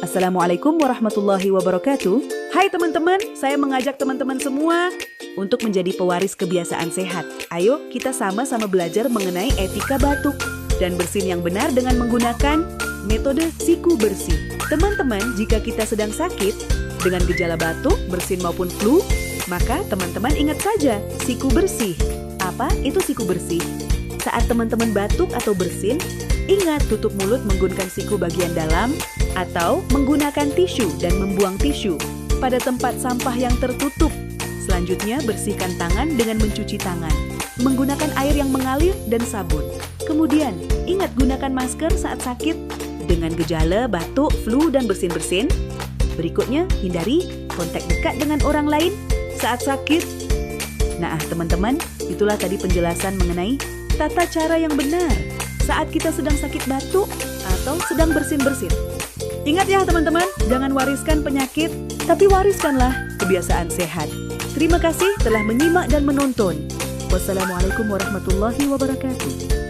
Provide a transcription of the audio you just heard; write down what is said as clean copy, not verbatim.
Assalamualaikum warahmatullahi wabarakatuh. Hai teman-teman, saya mengajak teman-teman semua untuk menjadi pewaris kebiasaan sehat. Ayo kita sama-sama belajar mengenai etika batuk dan bersin yang benar dengan menggunakan metode siku bersih. Teman-teman, jika kita sedang sakit dengan gejala batuk, bersin maupun flu, maka teman-teman ingat saja siku bersih. Apa itu siku bersih? Saat teman-teman batuk atau bersin, ingat tutup mulut menggunakan siku bagian dalam atau menggunakan tisu dan membuang tisu pada tempat sampah yang tertutup. Selanjutnya, bersihkan tangan dengan mencuci tangan, menggunakan air yang mengalir dan sabun. Kemudian, ingat gunakan masker saat sakit dengan gejala batuk, flu, dan bersin-bersin. Berikutnya, hindari kontak dekat dengan orang lain saat sakit. Nah, teman-teman, itulah tadi penjelasan mengenai tata cara yang benar saat kita sedang sakit batuk atau sedang bersin-bersin. Ingat ya teman-teman, jangan wariskan penyakit, tapi wariskanlah kebiasaan sehat. Terima kasih telah menyimak dan menonton. Wassalamualaikum warahmatullahi wabarakatuh.